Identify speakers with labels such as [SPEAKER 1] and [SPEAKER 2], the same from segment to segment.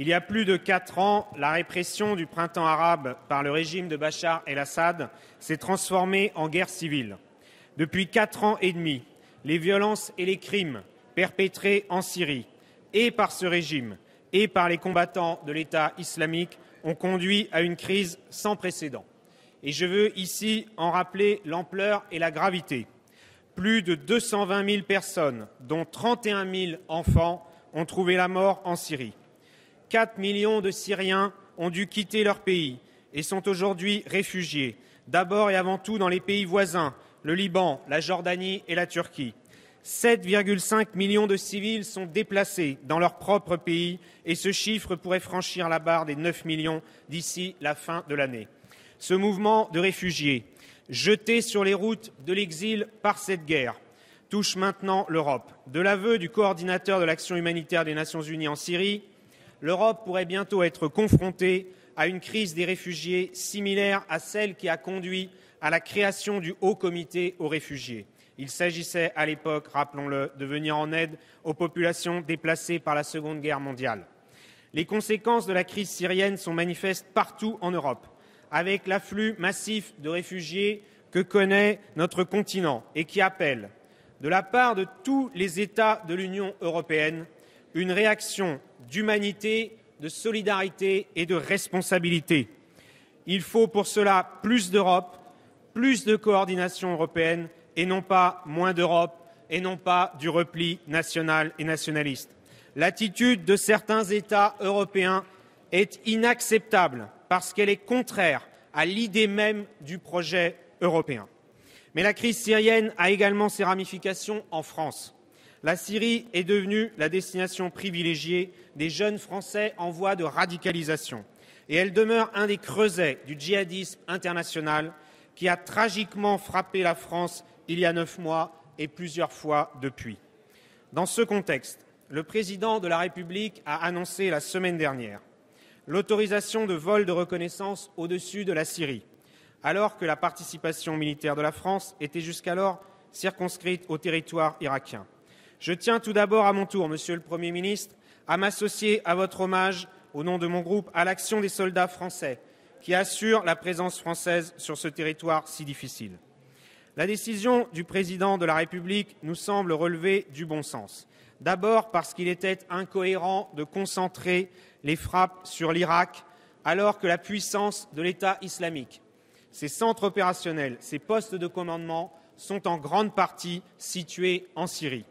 [SPEAKER 1] Il y a plus de 4 ans, la répression du printemps arabe par le régime de Bachar el-Assad s'est transformée en guerre civile. Depuis 4 ans et demi, les violences et les crimes perpétrés en Syrie, et par ce régime, et par les combattants de l'État islamique, ont conduit à une crise sans précédent. Et je veux ici en rappeler l'ampleur et la gravité. Plus de 220 000 personnes, dont 31 000 enfants, ont trouvé la mort en Syrie. 4 millions de Syriens ont dû quitter leur pays et sont aujourd'hui réfugiés, d'abord et avant tout dans les pays voisins, le Liban, la Jordanie et la Turquie. 7,5 millions de civils sont déplacés dans leur propre pays et ce chiffre pourrait franchir la barre des 9 millions d'ici la fin de l'année. Ce mouvement de réfugiés, jetés sur les routes de l'exil par cette guerre, touche maintenant l'Europe. De l'aveu du coordinateur de l'action humanitaire des Nations Unies en Syrie, l'Europe pourrait bientôt être confrontée à une crise des réfugiés similaire à celle qui a conduit à la création du Haut Comité aux réfugiés. Il s'agissait à l'époque, rappelons-le, de venir en aide aux populations déplacées par la Seconde Guerre mondiale. Les conséquences de la crise syrienne sont manifestes partout en Europe, avec l'afflux massif de réfugiés que connaît notre continent et qui appelle, de la part de tous les États de l'Union européenne, une réaction d'humanité, de solidarité et de responsabilité. Il faut pour cela plus d'Europe, plus de coordination européenne et non pas moins d'Europe et non pas du repli national et nationaliste. L'attitude de certains États européens est inacceptable parce qu'elle est contraire à l'idée même du projet européen. Mais la crise syrienne a également ses ramifications en France. La Syrie est devenue la destination privilégiée des jeunes Français en voie de radicalisation. Et elle demeure un des creusets du djihadisme international qui a tragiquement frappé la France il y a 9 mois et plusieurs fois depuis. Dans ce contexte, le président de la République a annoncé la semaine dernière l'autorisation de vol de reconnaissance au-dessus de la Syrie, alors que la participation militaire de la France était jusqu'alors circonscrite au territoire irakien. Je tiens tout d'abord à mon tour, Monsieur le Premier ministre, à m'associer à votre hommage, au nom de mon groupe, à l'action des soldats français qui assurent la présence française sur ce territoire si difficile. La décision du président de la République nous semble relever du bon sens. D'abord parce qu'il était incohérent de concentrer les frappes sur l'Irak alors que la puissance de l'État islamique, ses centres opérationnels, ses postes de commandement sont en grande partie situés en Syrie.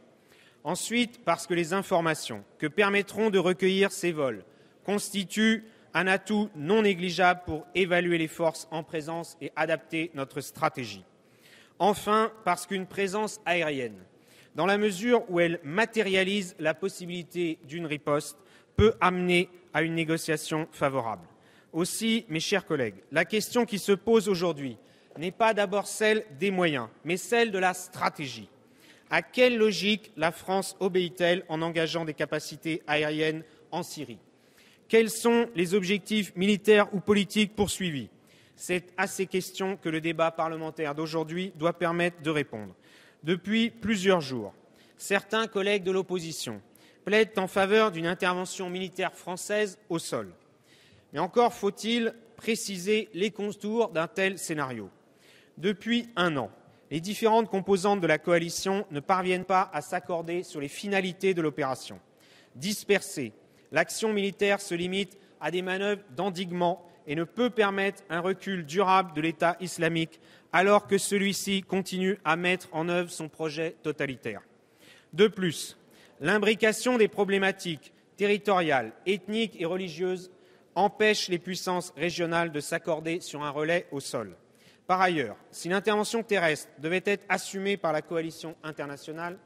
[SPEAKER 1] Ensuite, parce que les informations que permettront de recueillir ces vols constituent un atout non négligeable pour évaluer les forces en présence et adapter notre stratégie. Enfin, parce qu'une présence aérienne, dans la mesure où elle matérialise la possibilité d'une riposte, peut amener à une négociation favorable. Aussi, mes chers collègues, la question qui se pose aujourd'hui n'est pas d'abord celle des moyens, mais celle de la stratégie. À quelle logique la France obéit-elle en engageant des capacités aériennes en Syrie? Quels sont les objectifs militaires ou politiques poursuivis? C'est à ces questions que le débat parlementaire d'aujourd'hui doit permettre de répondre. Depuis plusieurs jours, certains collègues de l'opposition plaident en faveur d'une intervention militaire française au sol. Mais encore faut-il préciser les contours d'un tel scénario. Depuis 1 an, les différentes composantes de la coalition ne parviennent pas à s'accorder sur les finalités de l'opération. Dispersée, l'action militaire se limite à des manœuvres d'endiguement et ne peut permettre un recul durable de l'État islamique alors que celui-ci continue à mettre en œuvre son projet totalitaire. De plus, l'imbrication des problématiques territoriales, ethniques et religieuses empêche les puissances régionales de s'accorder sur un relais au sol. Par ailleurs, si l'intervention terrestre devait être assumée par la coalition internationale,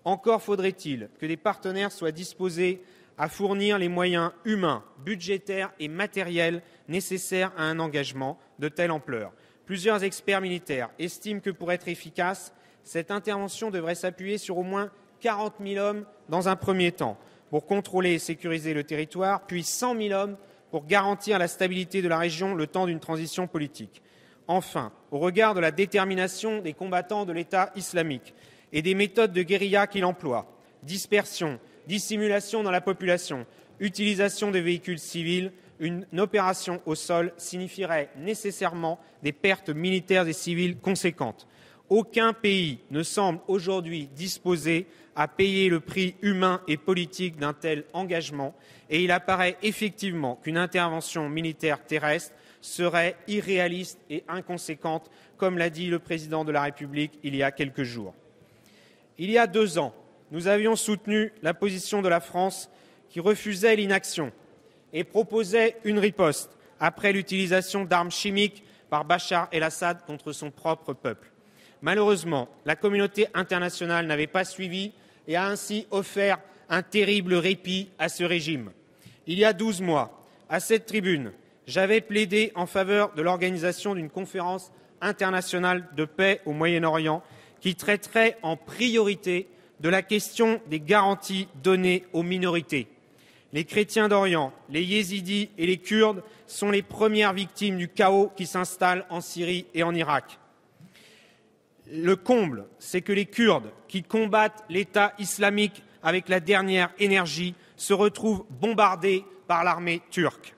[SPEAKER 1] encore faudrait-il que des partenaires soient disposés à fournir les moyens humains, budgétaires et matériels nécessaires à un engagement de telle ampleur. Plusieurs experts militaires estiment que pour être efficace, cette intervention devrait s'appuyer sur au moins 40 000 hommes dans un premier temps pour contrôler et sécuriser le territoire, puis 100 000 hommes pour garantir la stabilité de la région le temps d'une transition politique. Enfin, au regard de la détermination des combattants de l'État islamique et des méthodes de guérilla qu'il emploie, dispersion, dissimulation dans la population, utilisation des véhicules civils, une opération au sol signifierait nécessairement des pertes militaires et civiles conséquentes. Aucun pays ne semble aujourd'hui disposé à payer le prix humain et politique d'un tel engagement, et il apparaît effectivement qu'une intervention militaire terrestre serait irréaliste et inconséquente, comme l'a dit le président de la République il y a quelques jours. Il y a 2 ans, nous avions soutenu la position de la France qui refusait l'inaction et proposait une riposte après l'utilisation d'armes chimiques par Bachar el-Assad contre son propre peuple. Malheureusement, la communauté internationale n'avait pas suivi et a ainsi offert un terrible répit à ce régime. Il y a 12 mois, à cette tribune, j'avais plaidé en faveur de l'organisation d'une conférence internationale de paix au Moyen-Orient qui traiterait en priorité de la question des garanties données aux minorités. Les chrétiens d'Orient, les yézidis et les Kurdes sont les premières victimes du chaos qui s'installe en Syrie et en Irak. Le comble, c'est que les Kurdes, qui combattent l'État islamique avec la dernière énergie, se retrouvent bombardés par l'armée turque.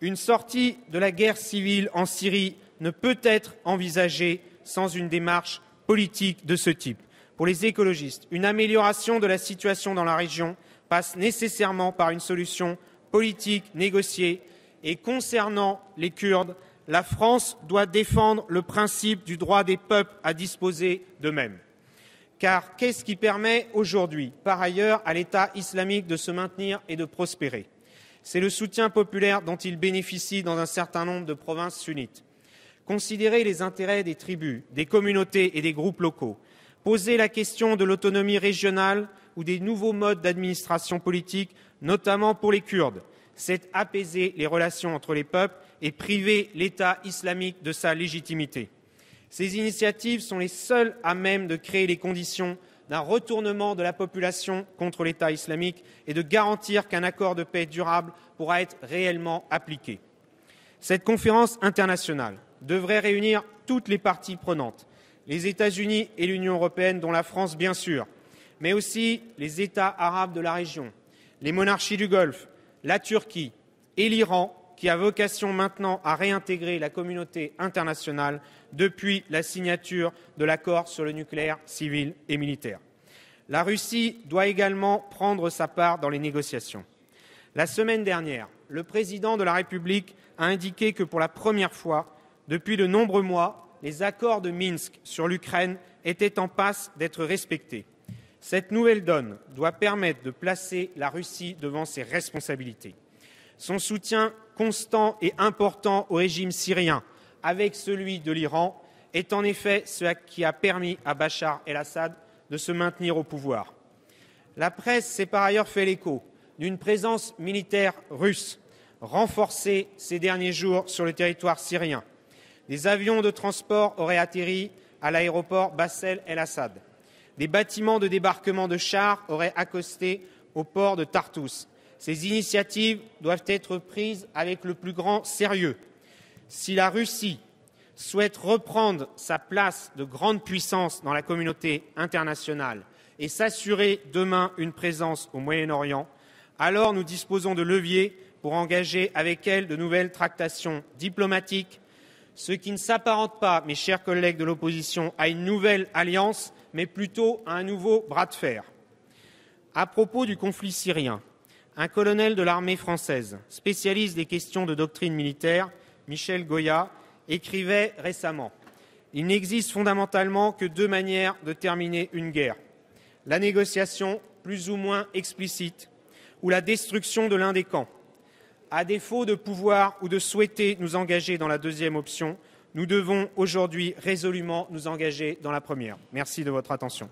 [SPEAKER 1] Une sortie de la guerre civile en Syrie ne peut être envisagée sans une démarche politique de ce type. Pour les écologistes, une amélioration de la situation dans la région passe nécessairement par une solution politique négociée. Et concernant les Kurdes, la France doit défendre le principe du droit des peuples à disposer d'eux-mêmes. Car qu'est-ce qui permet aujourd'hui, par ailleurs, à l'État islamique de se maintenir et de prospérer? C'est le soutien populaire dont il bénéficie dans un certain nombre de provinces sunnites. Considérer les intérêts des tribus, des communautés et des groupes locaux, poser la question de l'autonomie régionale ou des nouveaux modes d'administration politique, notamment pour les Kurdes, c'est apaiser les relations entre les peuples et priver l'État islamique de sa légitimité. Ces initiatives sont les seules à même de créer les conditions d'un retournement de la population contre l'État islamique et de garantir qu'un accord de paix durable pourra être réellement appliqué. Cette conférence internationale devrait réunir toutes les parties prenantes, les États-Unis et l'Union européenne, dont la France bien sûr, mais aussi les États arabes de la région, les monarchies du Golfe, la Turquie et l'Iran, qui a vocation maintenant à réintégrer la communauté internationale depuis la signature de l'accord sur le nucléaire civil et militaire. La Russie doit également prendre sa part dans les négociations. La semaine dernière, le président de la République a indiqué que pour la première fois, depuis de nombreux mois, les accords de Minsk sur l'Ukraine étaient en passe d'être respectés. Cette nouvelle donne doit permettre de placer la Russie devant ses responsabilités. Son soutien constant et important au régime syrien, avec celui de l'Iran, est en effet ce qui a permis à Bachar el-Assad de se maintenir au pouvoir. La presse s'est par ailleurs fait l'écho d'une présence militaire russe renforcée ces derniers jours sur le territoire syrien. Des avions de transport auraient atterri à l'aéroport Bachar el-Assad. Des bâtiments de débarquement de chars auraient accosté au port de Tartous. Ces initiatives doivent être prises avec le plus grand sérieux. Si la Russie souhaite reprendre sa place de grande puissance dans la communauté internationale et s'assurer demain une présence au Moyen-Orient, alors nous disposons de leviers pour engager avec elle de nouvelles tractations diplomatiques, ce qui ne s'apparente pas, mes chers collègues de l'opposition, à une nouvelle alliance, mais plutôt à un nouveau bras de fer. À propos du conflit syrien, un colonel de l'armée française, spécialiste des questions de doctrine militaire, Michel Goya, écrivait récemment « Il n'existe fondamentalement que 2 manières de terminer une guerre. La négociation, plus ou moins explicite, ou la destruction de l'un des camps. À défaut de pouvoir ou de souhaiter nous engager dans la deuxième option, nous devons aujourd'hui résolument nous engager dans la première. » Merci de votre attention.